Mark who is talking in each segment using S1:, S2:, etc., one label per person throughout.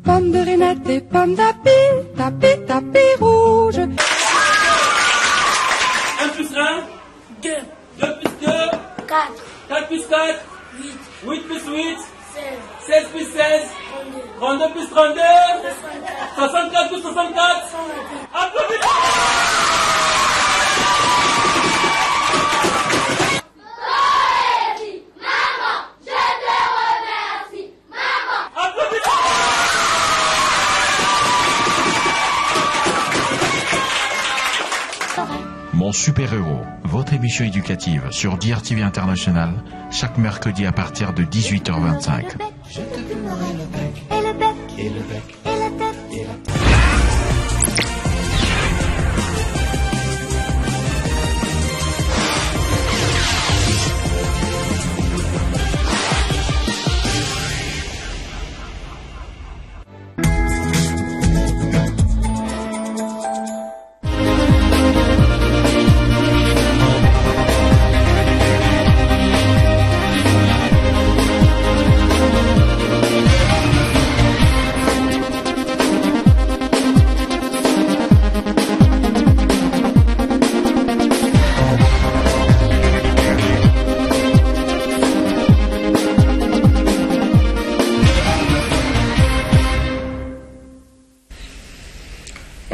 S1: pommes de reinette et pommes d'api, tapis rouge.
S2: 1 plus 1,
S3: 2,
S2: 2 plus 2,
S3: 4,
S2: 4 plus 4,
S3: 8,
S2: 8 plus 8,
S3: 16,
S2: 16 plus 16,
S3: 32,
S2: 32 plus 32,
S3: 64,
S2: 64 plus 64.
S3: 128.
S2: Applaudissements.
S4: Mon super-héros, votre émission éducative sur DRTV International, chaque mercredi à partir de 18h25.
S5: Je te fumerai le bec, et le bec, et le bec, et la tête, et la tête.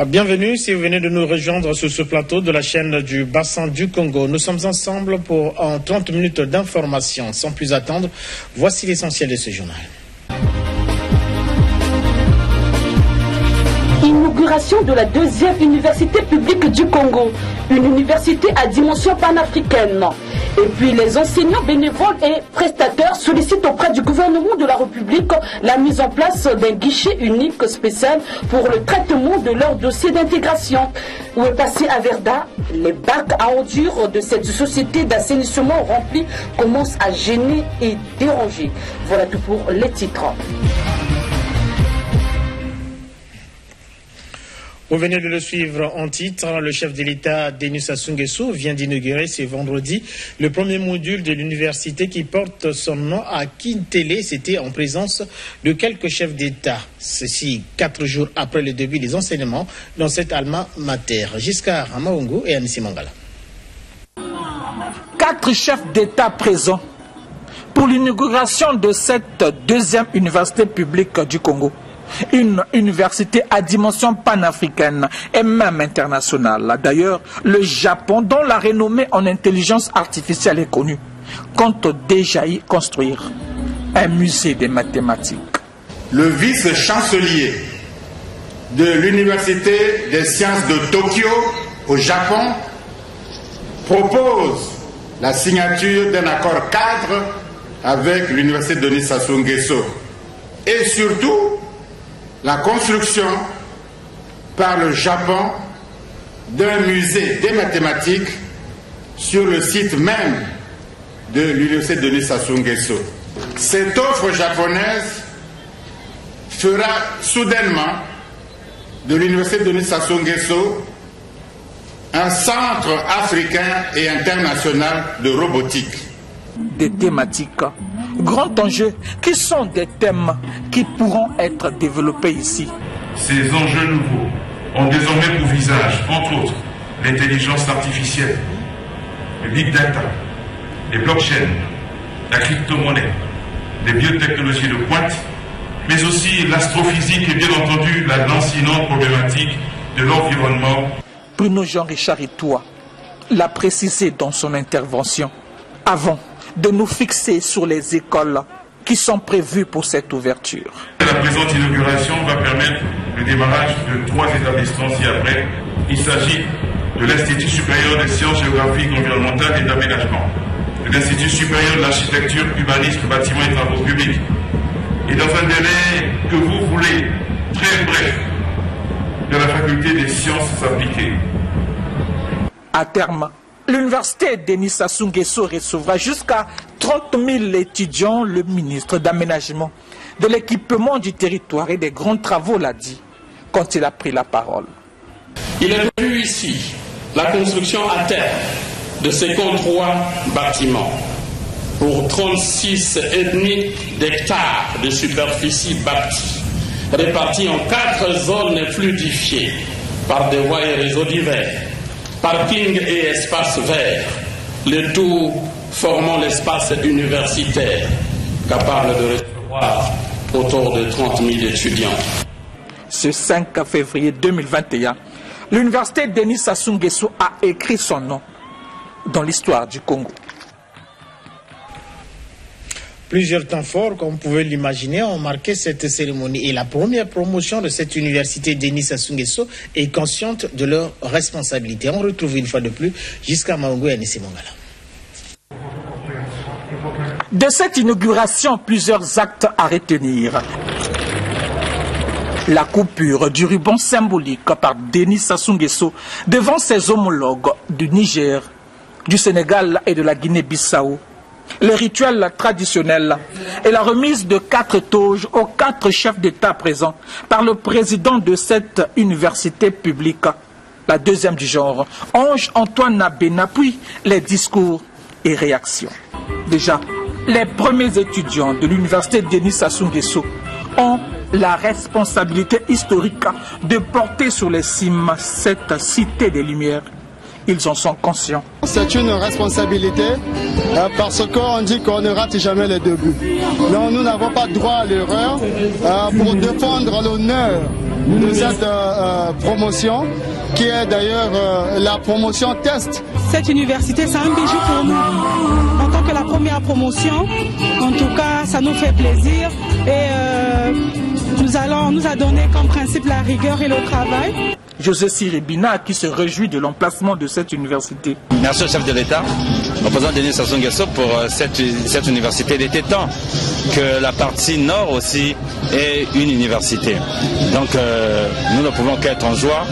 S6: Bienvenue si vous venez de nous rejoindre sur ce plateau de la chaîne du bassin du Congo. Nous sommes ensemble pour 30 minutes d'information. Sans plus attendre, voici l'essentiel de ce journal.
S7: Inauguration de la 2e université publique du Congo, une université à dimension panafricaine. Et puis les enseignants bénévoles et prestataires sollicitent auprès du gouvernement de la République la mise en place d'un guichet unique spécial pour le traitement de leur dossier d'intégration. Où est passé à Verda, les bacs à ordures de cette société d'assainissement remplie commencent à gêner et déranger. Voilà tout pour les titres.
S6: Vous venez de le suivre en titre. Le chef de l'État, Denis Sassou Nguesso, vient d'inaugurer ce vendredi le premier module de l'université qui porte son nom à Kintélé. C'était en présence de quelques chefs d'État. Ceci 4 jours après le début des enseignements dans cette alma mater. Giscard Amaongo et Anissi Mangala.
S8: 4 chefs d'État présents pour l'inauguration de cette 2e université publique du Congo. Une université à dimension panafricaine et même internationale. D'ailleurs, le Japon, dont la renommée en intelligence artificielle est connue, compte déjà y construire un musée des mathématiques.
S9: Le vice-chancelier de l'Université des sciences de Tokyo, au Japon, propose la signature d'un accord cadre avec l'Université de Denis Sassou Nguesso. Et surtout, la construction par le Japon d'un musée des mathématiques sur le site même de l'Université de Denis Sassou Nguesso. Cette offre japonaise fera soudainement de l'Université de Denis Sassou Nguesso un centre africain et international de robotique.
S8: Des thématiques, grands enjeux qui sont des thèmes qui pourront être développés ici.
S10: Ces enjeux nouveaux ont désormais pour visage, entre autres, l'intelligence artificielle, le big data, les blockchains, la crypto-monnaie, les biotechnologies de pointe, mais aussi l'astrophysique et bien entendu la lancinante problématique de l'environnement.
S8: Bruno Jean-Richard Itoua l'a précisé dans son intervention avant de nous fixer sur les écoles qui sont prévues pour cette ouverture.
S10: La présente inauguration va permettre le démarrage de 3 établissements ci-après. Il s'agit de l'Institut supérieur des sciences géographiques, environnementales et d'aménagement, de l'Institut supérieur de l'architecture, urbanisme, bâtiments et travaux publics, et dans un délai que vous voulez, très bref, de la faculté des sciences appliquées.
S8: À terme, l'université Denis Sassou Nguesso recevra jusqu'à 30 000 étudiants. Le ministre d'aménagement, de l'équipement du territoire et des grands travaux l'a dit quand il a pris la parole.
S11: Il est prévu ici la construction à terre de 53 bâtiments pour 36,5 d'hectares de superficie bâtie. répartis en 4 zones fluidifiées par des voies et réseaux divers, parking et espaces verts, le tout formant l'espace universitaire capable de recevoir autour de 30 000 étudiants.
S8: Ce 5 février 2021, l'université Denis Sassou Nguesso a écrit son nom dans l'histoire du Congo.
S6: Plusieurs temps forts, comme vous pouvez l'imaginer, ont marqué cette cérémonie. Et la première promotion de cette université Denis Sassou Nguesso est consciente de leurs responsabilités. On retrouve une fois de plus jusqu'à Maungo et Anissé Mongala.
S8: De cette inauguration, plusieurs actes à retenir. La coupure du ruban symbolique par Denis Sassou Nguesso devant ses homologues du Niger, du Sénégal et de la Guinée-Bissau. Le rituel traditionnel et la remise de 4 toges aux 4 chefs d'État présents par le président de cette université publique, la deuxième du genre, Ange Antoine Nabena, puis les discours et réactions. Déjà, les premiers étudiants de l'université Denis Sassou Nguesso ont la responsabilité historique de porter sur les cimes cette cité des Lumières. Ils en sont conscients.
S12: C'est une responsabilité parce qu'on dit qu'on ne rate jamais les débuts. Non, nous n'avons pas droit à l'erreur pour défendre l'honneur de cette promotion qui est d'ailleurs la promotion test.
S13: Cette université, c'est un bijou pour nous. En tant que la première promotion, en tout cas, ça nous fait plaisir et nous a donné comme principe la rigueur et le travail.
S8: José Siribina qui se réjouit de l'emplacement de cette université.
S14: Merci au chef de l'État, au président Denis Sassou Nguesso pour cette université. Il était temps que la partie nord aussi ait une université. Donc nous ne pouvons qu'être en joie.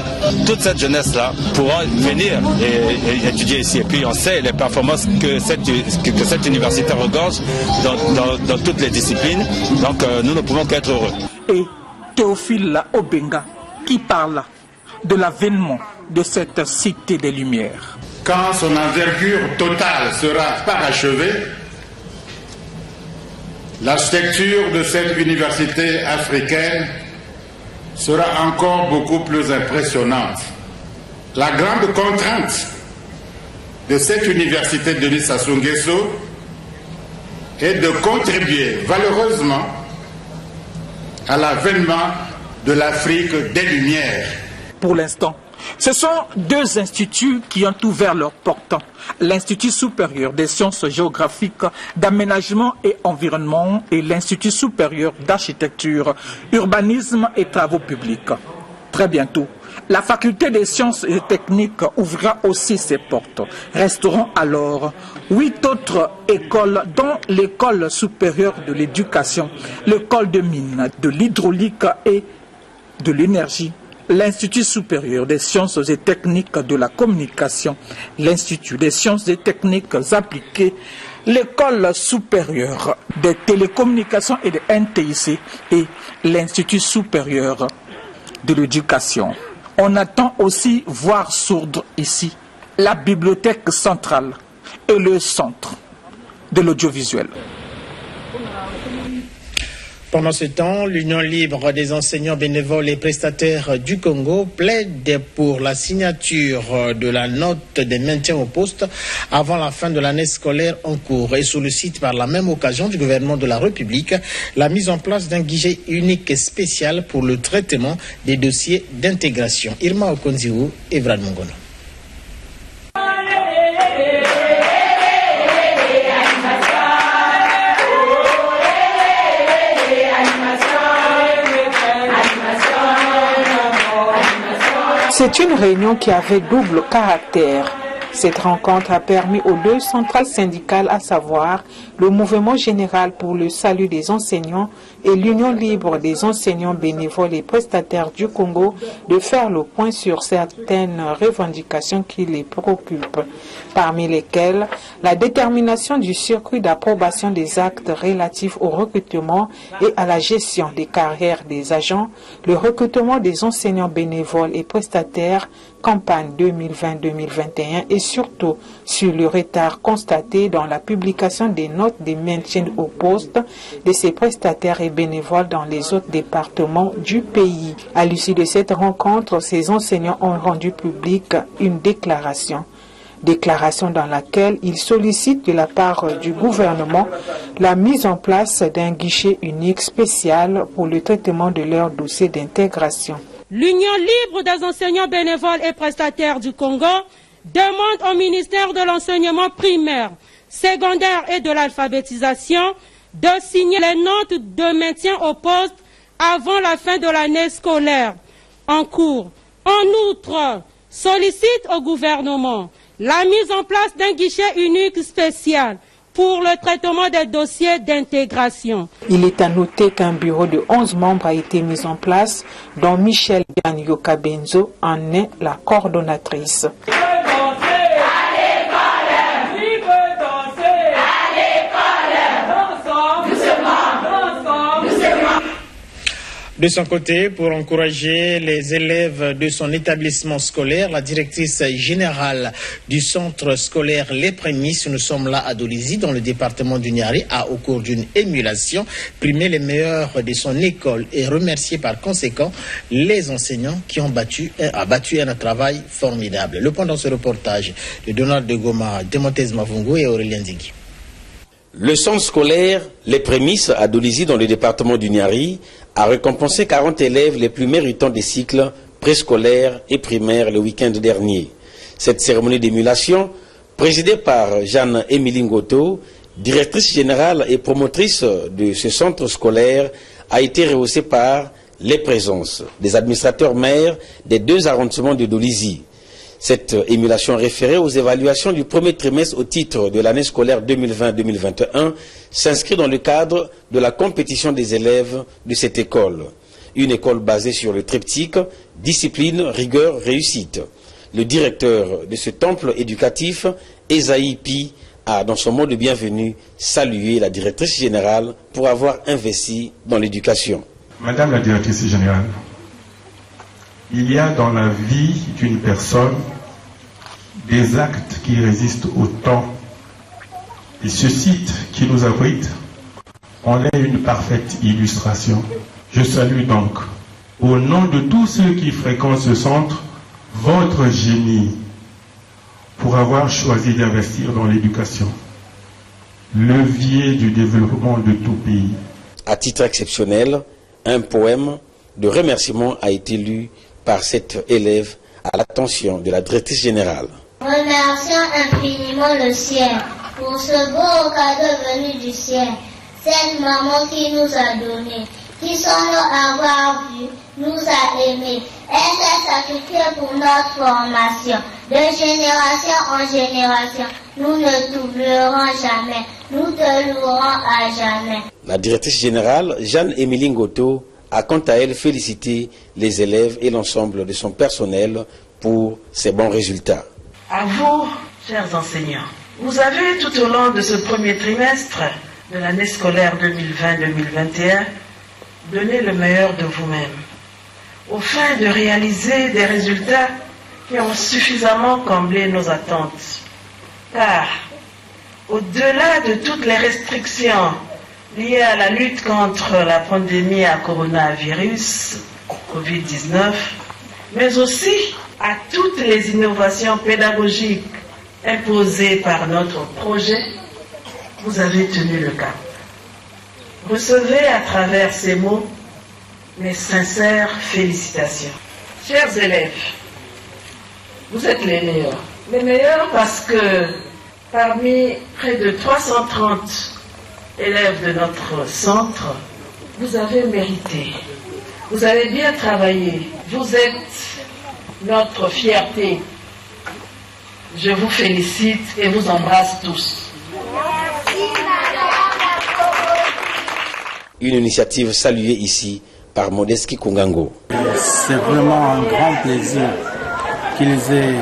S14: Toute cette jeunesse-là pourra venir et étudier ici. Et puis on sait les performances que cette université regorge dans toutes les disciplines. Donc nous ne pouvons qu'être heureux.
S8: Et Théophile Obenga qui parle de l'avènement de cette cité des Lumières.
S9: Quand son envergure totale sera parachevée, l'architecture de cette université africaine sera encore beaucoup plus impressionnante. La grande contrainte de cette université Denis Sassou Nguesso est de contribuer valeureusement à l'avènement de l'Afrique des Lumières.
S8: Pour l'instant, ce sont 2 instituts qui ont ouvert leurs portes. L'Institut supérieur des sciences géographiques, d'aménagement et environnement et l'Institut supérieur d'architecture, urbanisme et travaux publics. Très bientôt, la faculté des sciences et techniques ouvrira aussi ses portes. Resteront alors 8 autres écoles, dont l'école supérieure de l'éducation, l'école de mines, de l'hydraulique et de l'énergie, l'Institut supérieur des sciences et techniques de la communication, l'Institut des sciences et techniques appliquées, l'école supérieure des télécommunications et de NTIC et l'Institut supérieur de l'éducation. On attend aussi voir sourdre ici la bibliothèque centrale et le centre de l'audiovisuel.
S6: Pendant ce temps, l'Union libre des enseignants bénévoles et prestataires du Congo plaide pour la signature de la note de maintien au poste avant la fin de l'année scolaire en cours et sollicite par la même occasion du gouvernement de la République la mise en place d'un guichet unique et spécial pour le traitement des dossiers d'intégration. Irma Okonziou et Vrad Mongono.
S15: C'est une réunion qui avait double caractère. Cette rencontre a permis aux 2 centrales syndicales, à savoir le Mouvement général pour le salut des enseignants et l'Union libre des enseignants bénévoles et prestataires du Congo, de faire le point sur certaines revendications qui les préoccupent, parmi lesquelles la détermination du circuit d'approbation des actes relatifs au recrutement et à la gestion des carrières des agents, le recrutement des enseignants bénévoles et prestataires, campagne 2020-2021 et surtout sur le retard constaté dans la publication des notes de maintien au poste de ces prestataires et bénévoles dans les autres départements du pays. À l'issue de cette rencontre, ces enseignants ont rendu publique une déclaration dans laquelle ils sollicitent de la part du gouvernement la mise en place d'un guichet unique spécial pour le traitement de leur dossier d'intégration.
S16: L'Union libre des enseignants bénévoles et prestataires du Congo demande au ministère de l'enseignement primaire, secondaire et de l'alphabétisation de signer les notes de maintien au poste avant la fin de l'année scolaire en cours. En outre, sollicite au gouvernement la mise en place d'un guichet unique spécial pour le traitement des dossiers d'intégration.
S15: Il est à noter qu'un bureau de 11 membres a été mis en place, dont Michel Yanyoka Benzo en est la coordonnatrice.
S6: De son côté, pour encourager les élèves de son établissement scolaire, la directrice générale du centre scolaire Les Prémices, nous sommes là à Dolisie, dans le département du Niari, a, au cours d'une émulation, primé les meilleurs de son école et remercié par conséquent les enseignants qui ont battu un travail formidable. Le point dans ce reportage de Donald de Goma, Demontez Mavungo et Aurélien Zigui.
S17: Le centre scolaire Les Prémices à Dolisie, dans le département du Niari, a récompensé 40 élèves les plus méritants des cycles préscolaires et primaires le week-end dernier. Cette cérémonie d'émulation, présidée par Jeanne-Émilie Ngoto, directrice générale et promotrice de ce centre scolaire, a été rehaussée par les présences des administrateurs maires des 2 arrondissements de Dolisie. Cette émulation référée aux évaluations du premier trimestre au titre de l'année scolaire 2020-2021 s'inscrit dans le cadre de la compétition des élèves de cette école. Une école basée sur le triptyque discipline, rigueur, réussite. Le directeur de ce temple éducatif, Esaïe Pi, a, dans son mot de bienvenue, salué la directrice générale pour avoir investi dans l'éducation.
S18: Madame la directrice générale, il y a dans la vie d'une personne des actes qui résistent au temps. Et ce site qui nous abrite en est une parfaite illustration. Je salue donc, au nom de tous ceux qui fréquentent ce centre, votre génie pour avoir choisi d'investir dans l'éducation, levier du développement de tout pays.
S17: À titre exceptionnel, un poème de remerciement a été lu par cette élève à l'attention de la directrice générale.
S19: Remercions infiniment le ciel pour ce beau cadeau venu du ciel, cette maman qui nous a donné, qui sans nous avoir vu, nous a aimés. Elle s'est sacrifiée pour notre formation, de génération en génération. Nous ne t'oublierons jamais, nous te louerons à jamais.
S17: La directrice générale, Jeanne-Émilie Ngoto, a quant à elle félicité les élèves et l'ensemble de son personnel pour ces bons résultats.
S20: À vous, chers enseignants, vous avez tout au long de ce premier trimestre de l'année scolaire 2020-2021 donné le meilleur de vous-même, au fin de réaliser des résultats qui ont suffisamment comblé nos attentes. Car, au-delà de toutes les restrictions liées à la lutte contre la pandémie à coronavirus, Covid-19, mais aussi à toutes les innovations pédagogiques imposées par notre projet, vous avez tenu le cap. Recevez à travers ces mots mes sincères félicitations. Chers élèves, vous êtes les meilleurs. Les meilleurs parce que parmi près de 330 élèves de notre centre, vous avez mérité. Vous avez bien travaillé. Vous êtes notre fierté. Je vous félicite et vous embrasse tous.
S17: Une initiative saluée ici par Modeste Kungango.
S21: C'est vraiment un grand plaisir qu'ils aient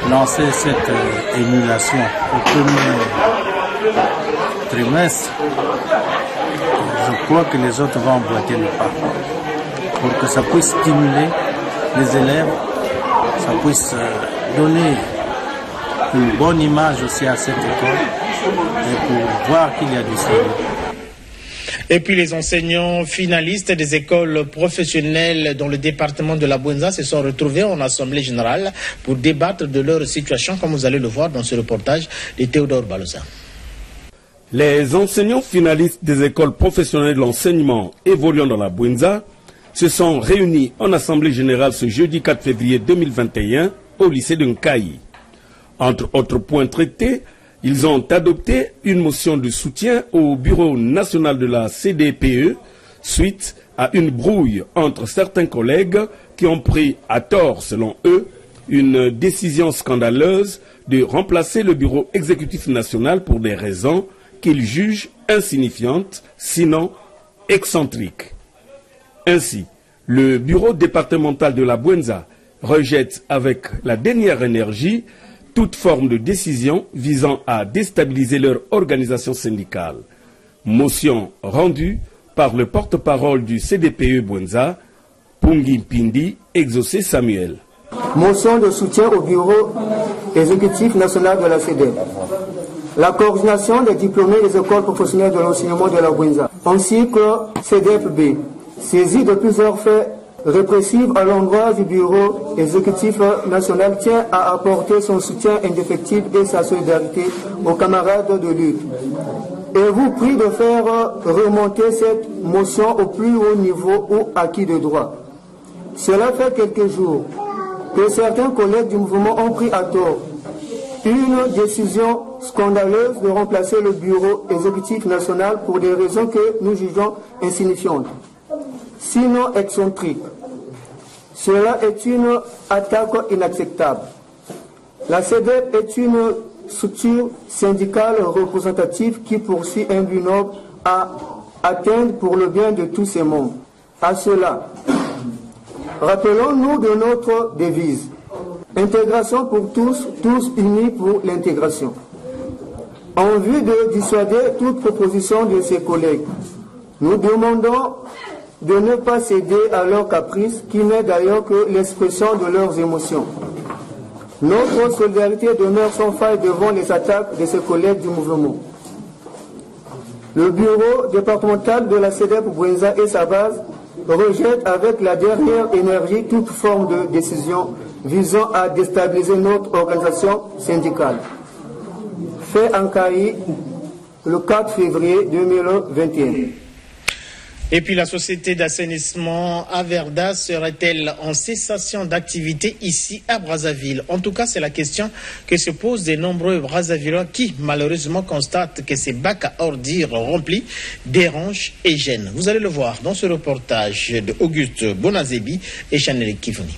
S21: lancé cette émulation au premier trimestre. Je crois que les autres vont emboîter le pas pour que ça puisse stimuler les élèves, ça puisse donner une bonne image aussi à cette école et pour voir qu'il y a du sérieux.
S6: Et puis les enseignants finalistes des écoles professionnelles dans le département de la Bouenza se sont retrouvés en assemblée générale pour débattre de leur situation, comme vous allez le voir dans ce reportage de Théodore Baloza.
S1: Les enseignants finalistes des écoles professionnelles de l'enseignement évoluant dans la Bouenza se sont réunis en assemblée générale ce jeudi 4 février 2021 au lycée de Nkayi. Entre autres points traités, ils ont adopté une motion de soutien au bureau national de la CDPE suite à une brouille entre certains collègues qui ont pris à tort, selon eux, une décision scandaleuse de remplacer le bureau exécutif national pour des raisons qu'ils jugent insignifiantes, sinon excentriques. Ainsi, le bureau départemental de la Bouenza rejette avec la dernière énergie toute forme de décision visant à déstabiliser leur organisation syndicale. Motion rendue par le porte-parole du CDPE Bouenza, Pungi Pindi, exaucé Samuel.
S22: Motion de soutien au bureau exécutif national de la CEDEP. La coordination des diplômés des écoles professionnelles de l'enseignement de la Bouenza, ainsi que CEDEP-B, saisie de plusieurs faits répressifs à l'endroit du bureau exécutif national, tient à apporter son soutien indéfectible et sa solidarité aux camarades de lutte. Et vous prie de faire remonter cette motion au plus haut niveau ou acquis de droit. Cela fait quelques jours que certains collègues du mouvement ont pris à tort une décision scandaleuse de remplacer le bureau exécutif national pour des raisons que nous jugeons insignifiantes, sinon excentriques. Cela est une attaque inacceptable. La CEDEP est une structure syndicale représentative qui poursuit un but noble à atteindre pour le bien de tous ces membres. À cela, rappelons-nous de notre devise. Intégration pour tous, tous unis pour l'intégration. En vue de dissuader toute proposition de ses collègues, nous demandons de ne pas céder à leurs caprices, qui n'est d'ailleurs que l'expression de leurs émotions. Notre solidarité demeure sans faille devant les attaques de ses collègues du mouvement. Le bureau départemental de la CEDEP Bouenza et sa base rejette avec la dernière énergie toute forme de décision visant à déstabiliser notre organisation syndicale. Fait en Nkayi le 4 février 2021.
S6: Et puis la société d'assainissement Averda serait-elle en cessation d'activité ici à Brazzaville? En tout cas, c'est la question que se posent de nombreux Brazzavillois qui malheureusement constatent que ces bacs à ordures remplis dérangent et gênent. Vous allez le voir dans ce reportage de Auguste Bonazebi et Chanel Kivoni.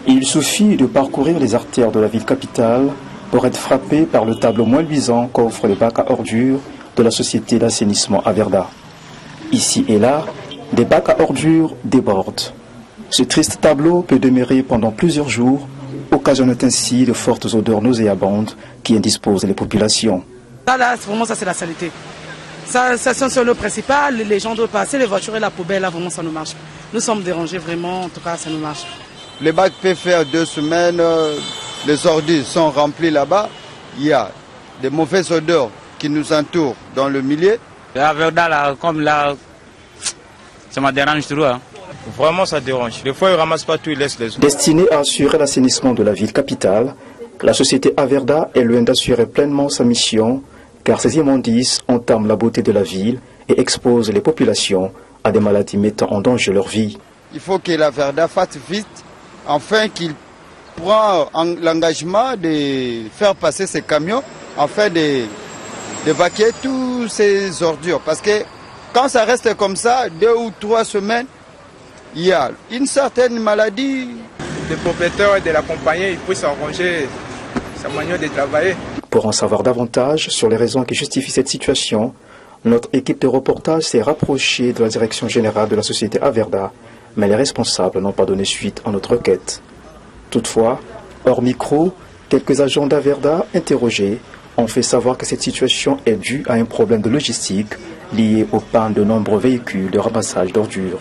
S23: Il suffit de parcourir les artères de la ville capitale pour être frappé par le tableau moins luisant qu'offrent les bacs à ordures de la société d'assainissement Averda. Ici et là, des bacs à ordures débordent. Ce triste tableau peut demeurer pendant plusieurs jours, occasionnant ainsi de fortes odeurs nauséabondes qui indisposent les populations.
S24: Là, vraiment, ça c'est la saleté. Ça c'est le principal, les gens doivent passer, les voitures et la poubelle, là vraiment ça nous marche. Nous sommes dérangés vraiment, en tout cas ça nous marche.
S25: Les bacs peuvent faire 2 semaines, les ordures sont remplis là-bas, il y a des mauvaises odeurs qui nous entourent dans le milieu.
S26: La Verda, là, comme là, ça me dérange trop. Hein.
S27: Vraiment, ça dérange. Des fois, ils ne ramassent pas tout, ils laissent les autres.
S23: Destinée à assurer l'assainissement de la ville capitale, la société Averda est loin d'assurer pleinement sa mission, car ces immondices entament la beauté de la ville et exposent les populations à des maladies mettant en danger leur vie.
S25: Il faut que l'Averda fasse vite, afin qu'il prenne l'engagement de faire passer ces camions, afin d'évacuer toutes ces ordures. Parce que quand ça reste comme ça, 2 ou 3 semaines, il y a une certaine maladie.
S27: Le propriétaire de la compagnie, il peut s'arranger sa manière de travailler.
S23: Pour en savoir davantage sur les raisons qui justifient cette situation, notre équipe de reportage s'est rapprochée de la direction générale de la société Averda, mais les responsables n'ont pas donné suite à notre requête. Toutefois, hors micro, quelques agents d'Averda interrogés ont fait savoir que cette situation est due à un problème de logistique lié aux pannes de nombreux véhicules de ramassage d'ordures.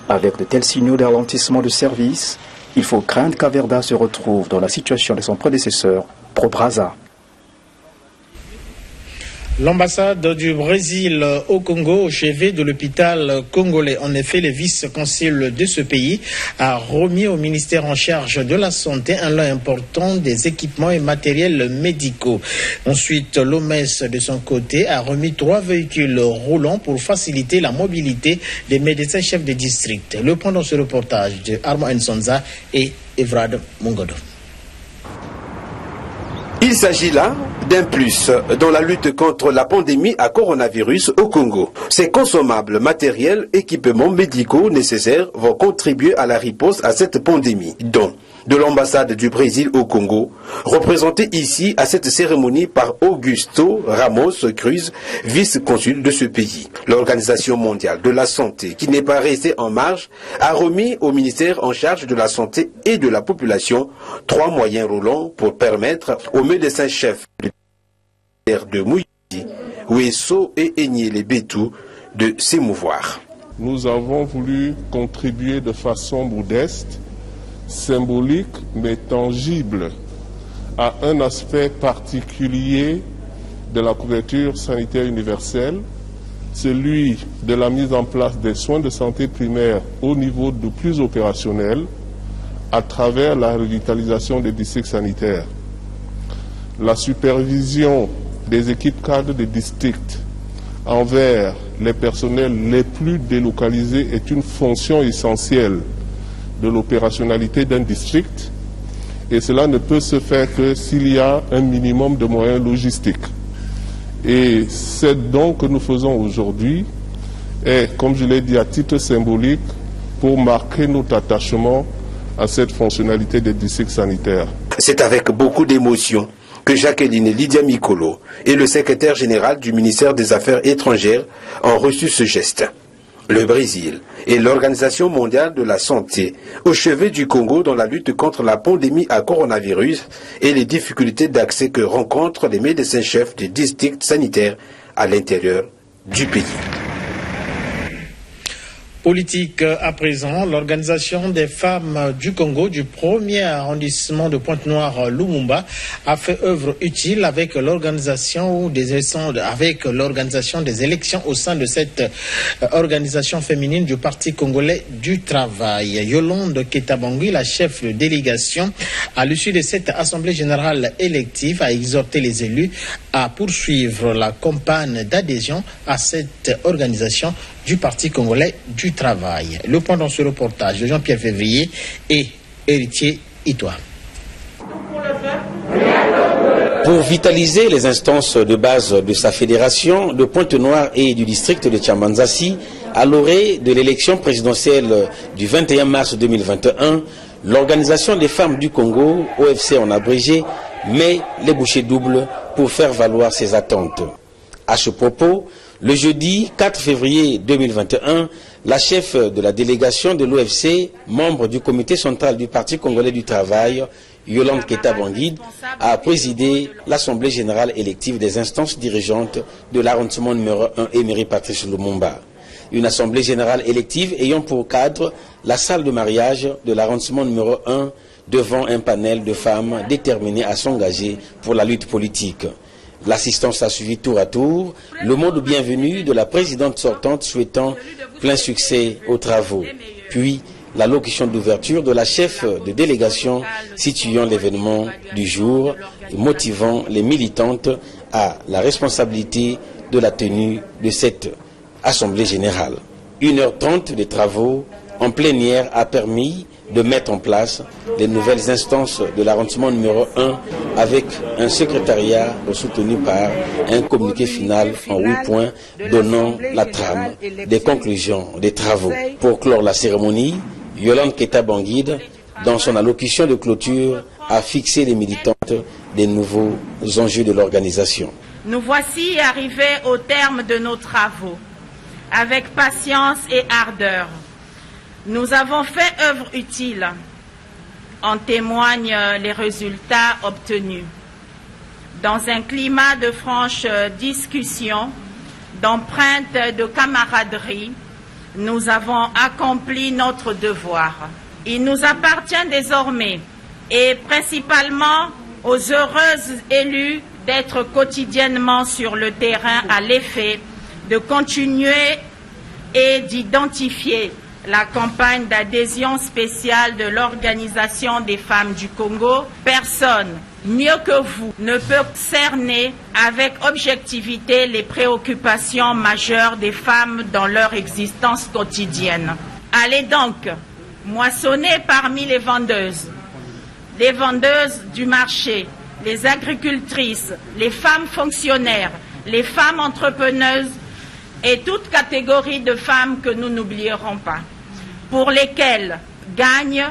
S23: Avec de tels signaux de ralentissement de service, il faut craindre qu'Averda se retrouve dans la situation de son prédécesseur, Pro Brazza.
S6: L'ambassade du Brésil au Congo, au chevet de l'hôpital congolais. En effet, le vice-consul de ce pays a remis au ministère en charge de la Santé un lot important des équipements et matériels médicaux. Ensuite, l'OMS, de son côté, a remis 3 véhicules roulants pour faciliter la mobilité des médecins chefs de district. Le point dans ce reportage de Armand Nsonza et Evrad Mungodo.
S2: Il s'agit là d'un plus dans la lutte contre la pandémie à coronavirus au Congo. Ces consommables, matériels, équipements médicaux nécessaires vont contribuer à la riposte à cette pandémie, dont de l'ambassade du Brésil au Congo, représenté ici à cette cérémonie par Augusto Ramos Cruz, vice-consul de ce pays. L'Organisation mondiale de la santé, qui n'est pas restée en marge, a remis au ministère en charge de la santé et de la population 3 moyens roulants pour permettre aux médecins-chefs de Mouyi, Ouesso et Enyele Betou de s'émouvoir.
S3: Nous avons voulu contribuer de façon modeste, symbolique mais tangible à un aspect particulier de la couverture sanitaire universelle, celui de la mise en place des soins de santé primaire au niveau du plus opérationnel à travers la revitalisation des districts sanitaires. La supervision des équipes cadres des districts envers les personnels les plus délocalisés est une fonction essentielle de l'opérationnalité d'un district, et cela ne peut se faire que s'il y a un minimum de moyens logistiques. Et c'est donc que nous faisons aujourd'hui, et comme je l'ai dit à titre symbolique, pour marquer notre attachement à cette fonctionnalité des districts sanitaires.
S2: C'est avec beaucoup d'émotion que Jacqueline Lydia Mikolo et le secrétaire général du ministère des Affaires étrangères ont reçu ce geste. Le Brésil et l'Organisation mondiale de la santé au chevet du Congo dans la lutte contre la pandémie à coronavirus et les difficultés d'accès que rencontrent les médecins-chefs des districts sanitaires à l'intérieur du pays.
S6: Politique à présent, l'Organisation des femmes du Congo du 1er arrondissement de Pointe-Noire Lumumba a fait œuvre utile avec l'organisation des élections au sein de cette organisation féminine du Parti congolais du travail. Yolande Ketabangui, la chef de délégation, à l'issue de cette assemblée générale élective, a exhorté les élus à poursuivre la campagne d'adhésion à cette organisation du Parti congolais du travail. Le point dans ce reportage de Jean-Pierre Février et Héritier Itoa.
S17: Pour vitaliser les instances de base de sa fédération de Pointe-Noire et du district de Tchambanzassi, à l'orée de l'élection présidentielle du 21 mars 2021, l'Organisation des femmes du Congo, OFC en abrégé, met les bouchées doubles pour faire valoir ses attentes. À ce propos, le jeudi 4 février 2021, la chef de la délégation de l'OFC, membre du comité central du Parti congolais du travail, Yolande Ketabangui, a présidé l'Assemblée générale élective des instances dirigeantes de l'arrondissement numéro 1 Emery Patrice Lumumba. Une assemblée générale élective ayant pour cadre la salle de mariage de l'arrondissement numéro 1 devant un panel de femmes déterminées à s'engager pour la lutte politique. L'assistance a suivi tour à tour le mot de bienvenue de la présidente sortante souhaitant plein succès aux travaux. Puis l'allocution d'ouverture de la chef de délégation situant l'événement du jour et motivant les militantes à la responsabilité de la tenue de cette assemblée générale. 1h30 de travaux en plénière a permis de mettre en place les nouvelles instances de l'arrondissement numéro 1 avec un secrétariat soutenu par un communiqué final en 8 points donnant la trame des conclusions des travaux. Pour clore la cérémonie, Yolande Ketabangui, dans son allocution de clôture, a fixé les militantes des nouveaux enjeux de l'organisation.
S4: Nous voici arrivés au terme de nos travaux, avec patience et ardeur. Nous avons fait œuvre utile. En témoignent les résultats obtenus. Dans un climat de franche discussion, d'empreinte de camaraderie, nous avons accompli notre devoir. Il nous appartient désormais, et principalement aux heureuses élus d'être quotidiennement sur le terrain à l'effet de continuer et d'identifier la campagne d'adhésion spéciale de l'Organisation des femmes du Congo. Personne, mieux que vous, ne peut cerner avec objectivité les préoccupations majeures des femmes dans leur existence quotidienne. Allez donc moissonner parmi les vendeuses du marché, les agricultrices, les femmes fonctionnaires, les femmes entrepreneuses et toute catégorie de femmes que nous n'oublierons pas, pour lesquelles gagnent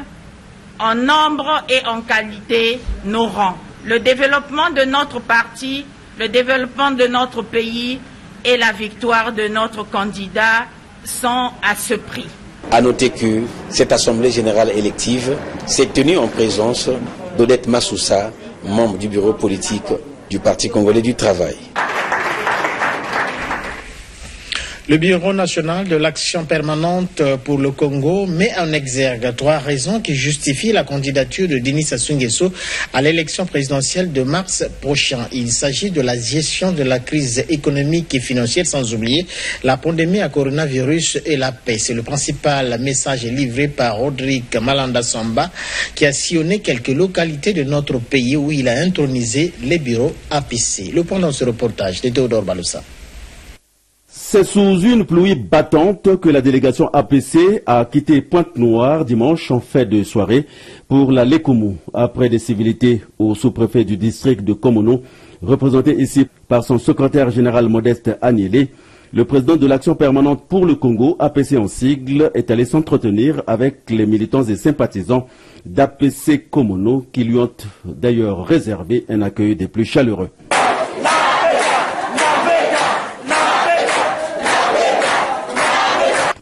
S4: en nombre et en qualité nos rangs. Le développement de notre parti, le développement de notre pays et la victoire de notre candidat sont à ce prix.
S17: À noter que cette Assemblée générale élective s'est tenue en présence d'Odette Massoussa, membre du bureau politique du Parti congolais du travail.
S6: Le Bureau national de l'action permanente pour le Congo met en exergue 3 raisons qui justifient la candidature de Denis Sassou Nguesso à l'élection présidentielle de mars prochain. Il s'agit de la gestion de la crise économique et financière, sans oublier la pandémie à coronavirus et la paix. C'est le principal message livré par Rodrigue Malanda Samba, qui a sillonné quelques localités de notre pays où il a intronisé les bureaux APC. Le point dans ce reportage de Théodore Baloussa.
S1: C'est sous une pluie battante que la délégation APC a quitté Pointe-Noire dimanche en fin de soirée pour la Lékoumou, après des civilités au sous-préfet du district de Komono, représenté ici par son secrétaire général Modeste Agnelé. Le président de l'Action permanente pour le Congo, APC en sigle, est allé s'entretenir avec les militants et sympathisants d'APC Komono qui lui ont d'ailleurs réservé un accueil des plus chaleureux.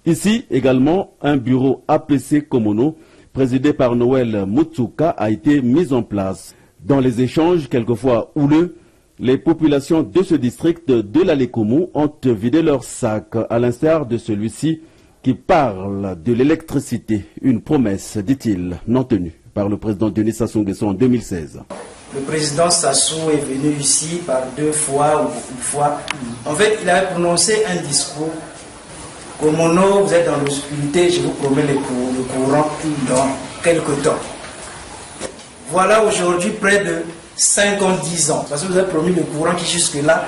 S1: Ici également, un bureau APC Komono, présidé par Noël Mutsuka, a été mis en place. Dans les échanges quelquefois houleux, les populations de ce district de la Lékoumou ont vidé leurs sacs, à l'instar de celui-ci qui parle de l'électricité, une promesse, dit-il, non tenue par le président Denis Sassou Nguesso en 2016.
S5: Le président Sassou est venu ici par 2 fois ou beaucoup de fois. En fait, il a prononcé un discours. Komono, vous êtes dans l'obscurité, je vous promets le courant dans quelques temps. Voilà aujourd'hui près de 50-10 ans, parce que vous avez promis le courant qui jusque-là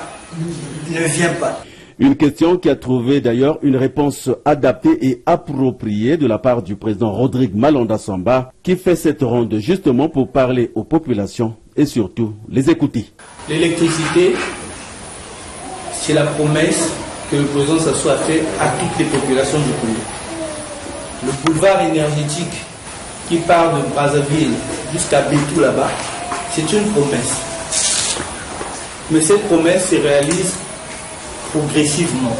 S5: ne vient pas.
S1: Une question qui a trouvé d'ailleurs une réponse adaptée et appropriée de la part du président Rodrigue Malanda Samba, qui fait cette ronde justement pour parler aux populations et surtout les écouter.
S7: L'électricité, c'est la promesse que le président Sassou a fait à toutes les populations du Congo. Le boulevard énergétique qui part de Brazzaville jusqu'à Bétou là-bas, c'est une promesse. Mais cette promesse se réalise progressivement.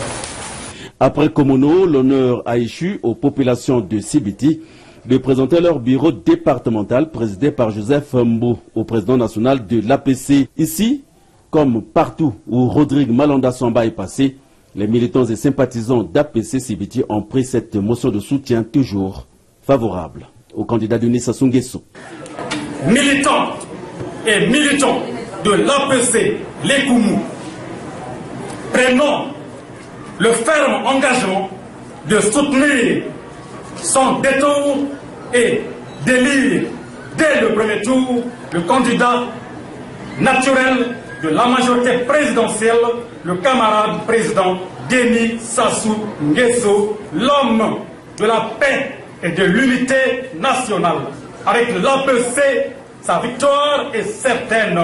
S1: Après Komono, l'honneur a échu aux populations de Sibiti de présenter leur bureau départemental présidé par Joseph Mbo au président national de l'APC. Ici, comme partout où Rodrigue Malanda Samba est passé, les militants et sympathisants d'APC Sibiti ont pris cette motion de soutien toujours favorable au candidat Denis Sassou Nguesso.
S10: Militants et militants de l'APC Lékoumou, prenons le ferme engagement de soutenir sans détour et d'élire dès le premier tour le candidat naturel de la majorité présidentielle, le camarade président Denis Sassou Nguesso, l'homme de la paix et de l'unité nationale. Avec l'APC, sa victoire est certaine.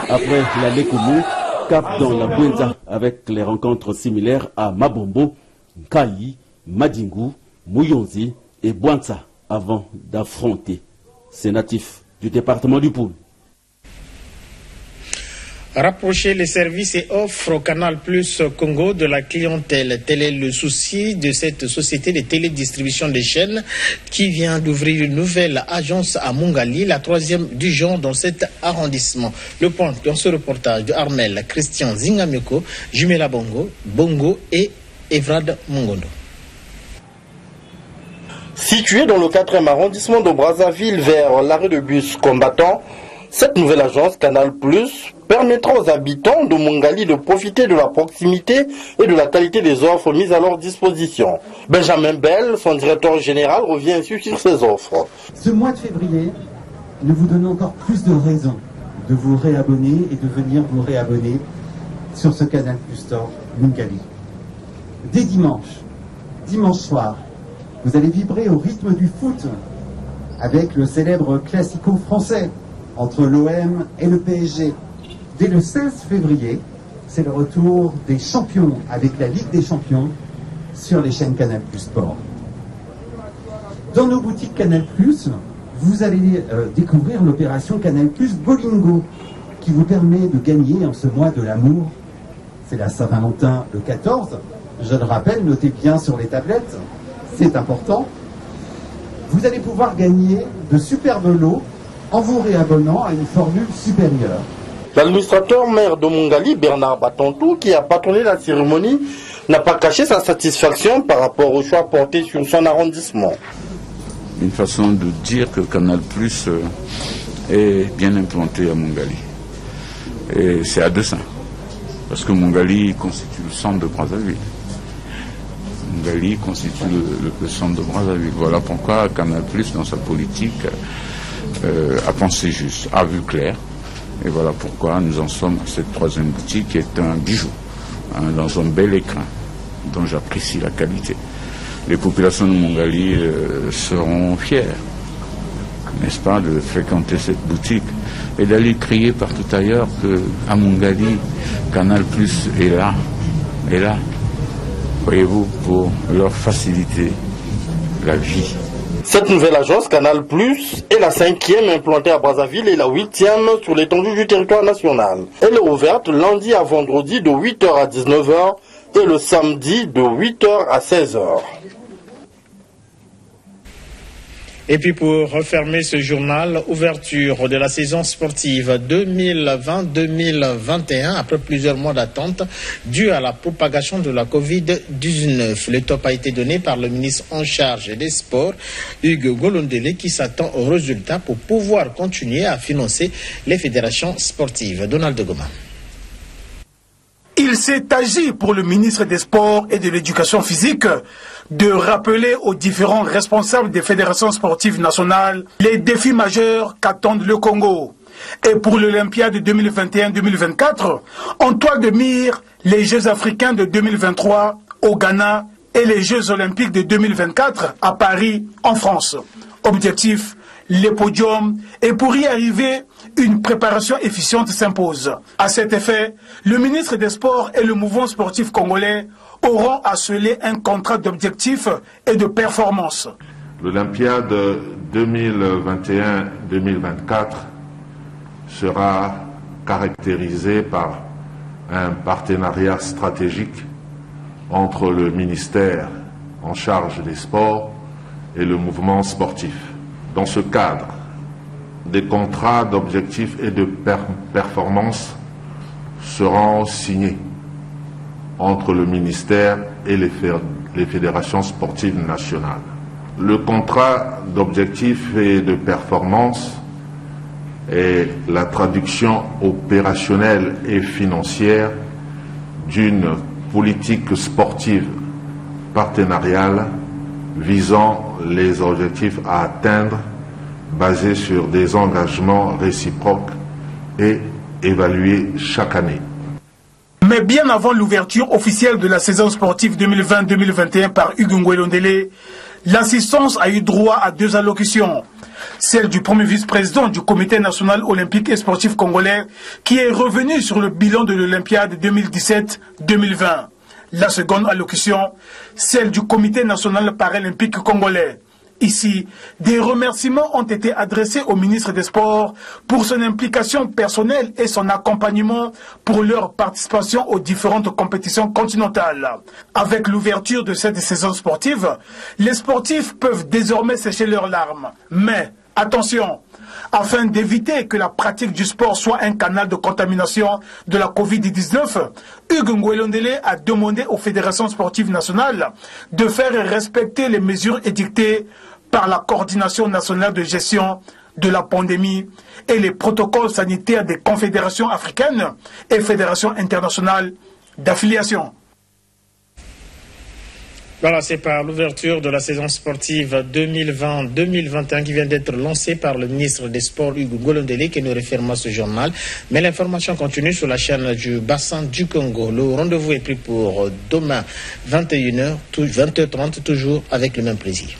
S1: Après la Lékoumou, cap dans la Bouenza avec les rencontres similaires à Mabombo, Nkayi, Madingu, Mouyonzi et Bouanza avant d'affronter ces natifs du département du Poul.
S6: Rapprocher les services et offres au Canal Plus Congo de la clientèle. Tel est le souci de cette société de télédistribution des chaînes qui vient d'ouvrir une nouvelle agence à Mungali, la 3e du genre dans cet arrondissement. Le point dans ce reportage de Armel Christian Zingameko, Jumela Bongo et Evrad Mungondo.
S11: Situé dans le 4e arrondissement de Brazzaville vers l'arrêt de bus combattant,
S8: Cette nouvelle agence Canal+, permettra aux habitants de Mongali de profiter de la proximité et de la qualité des offres mises à leur disposition. Benjamin Bell, son directeur général, revient ainsi sur ces offres.
S9: Ce mois de février nous vous donne encore plus de raisons de vous réabonner et de venir vous réabonner sur ce Canal+ Store Mongali. Dès dimanche soir, vous allez vibrer au rythme du foot avec le célèbre classico français entre l'OM et le PSG. Dès le 16 février, c'est le retour des champions avec la Ligue des champions sur les chaînes Canal+ Sport. Dans nos boutiques Canal+, vous allez découvrir l'opération Canal+ Bolingo qui vous permet de gagner en ce mois de l'amour. C'est la Saint-Valentin le 14. Je le rappelle, notez bien sur les tablettes, c'est important. Vous allez pouvoir gagner de superbes lots en vous réabonnant à une formule supérieure.
S8: L'administrateur maire de Mongali, Bernard Batontou, qui a patronné la cérémonie, n'a pas caché sa satisfaction par rapport au choix porté sur son arrondissement.
S11: Une façon de dire que Canal+ est bien implanté à Mongali. Et c'est à dessein. Parce que Mongali constitue le centre de Brazzaville. Mongali constitue le centre de Brazzaville. Voilà pourquoi Canal+, dans sa politique, a pensé juste, a vu clair. Et voilà pourquoi nous en sommes à cette troisième boutique qui est un bijou, dans un bel écrin, dont j'apprécie la qualité. Les populations de Mongali seront fières, n'est-ce pas, de fréquenter cette boutique et d'aller crier partout ailleurs qu'à Mongali, Canal+ est là, voyez-vous, pour leur faciliter la vie.
S8: Cette nouvelle agence Canal+ est la 5e implantée à Brazzaville et la 8e sur l'étendue du territoire national. Elle est ouverte lundi à vendredi de 8h à 19h et le samedi de 8h à 16h.
S6: Et puis pour refermer ce journal, ouverture de la saison sportive 2020-2021 après plusieurs mois d'attente due à la propagation de la Covid-19. Le top a été donné par le ministre en charge des Sports, Hugues Golondele, qui s'attend aux résultats pour pouvoir continuer à financer les fédérations sportives. Donald Goma.
S12: Il s'est agi pour le ministre des Sports et de l'Éducation physique de rappeler aux différents responsables des fédérations sportives nationales les défis majeurs qu'attendent le Congo. Et pour l'Olympiade 2021-2024, en toile de mire, les Jeux africains de 2023 au Ghana et les Jeux olympiques de 2024 à Paris, en France. Objectif, les podiums, et pour y arriver, une préparation efficiente s'impose. À cet effet, le ministre des Sports et le mouvement sportif congolais auront à sceller un contrat d'objectifs et de performance.
S3: L'Olympiade 2021-2024 sera caractérisée par un partenariat stratégique entre le ministère en charge des sports et le mouvement sportif. Dans ce cadre, des contrats d'objectifs et de performance seront signés entre le ministère et les fédérations sportives nationales. Le contrat d'objectifs et de performance est la traduction opérationnelle et financière d'une politique sportive partenariale visant les objectifs à atteindre basés sur des engagements réciproques et évalués chaque année.
S12: Mais bien avant l'ouverture officielle de la saison sportive 2020-2021 par Hugues Ngwelondele, l'assistance a eu droit à 2 allocutions. Celle du premier vice-président du Comité national olympique et sportif congolais qui est revenu sur le bilan de l'Olympiade 2017-2020. La seconde allocution, celle du Comité national paralympique congolais. Ici, des remerciements ont été adressés au ministre des Sports pour son implication personnelle et son accompagnement pour leur participation aux différentes compétitions continentales. Avec l'ouverture de cette saison sportive, les sportifs peuvent désormais sécher leurs larmes. Mais, attention, afin d'éviter que la pratique du sport soit un canal de contamination de la Covid-19, Hugues Ngwelondele a demandé aux fédérations sportives nationales de faire respecter les mesures édictées par la Coordination nationale de gestion de la pandémie et les protocoles sanitaires des confédérations africaines et fédérations internationales d'affiliation.
S6: Voilà, c'est par l'ouverture de la saison sportive 2020-2021 qui vient d'être lancée par le ministre des Sports Hugo Ngouélondélé que nous référons à ce journal. Mais l'information continue sur la chaîne du bassin du Congo. Le rendez-vous est pris pour demain 21h, 20h30, toujours avec le même plaisir.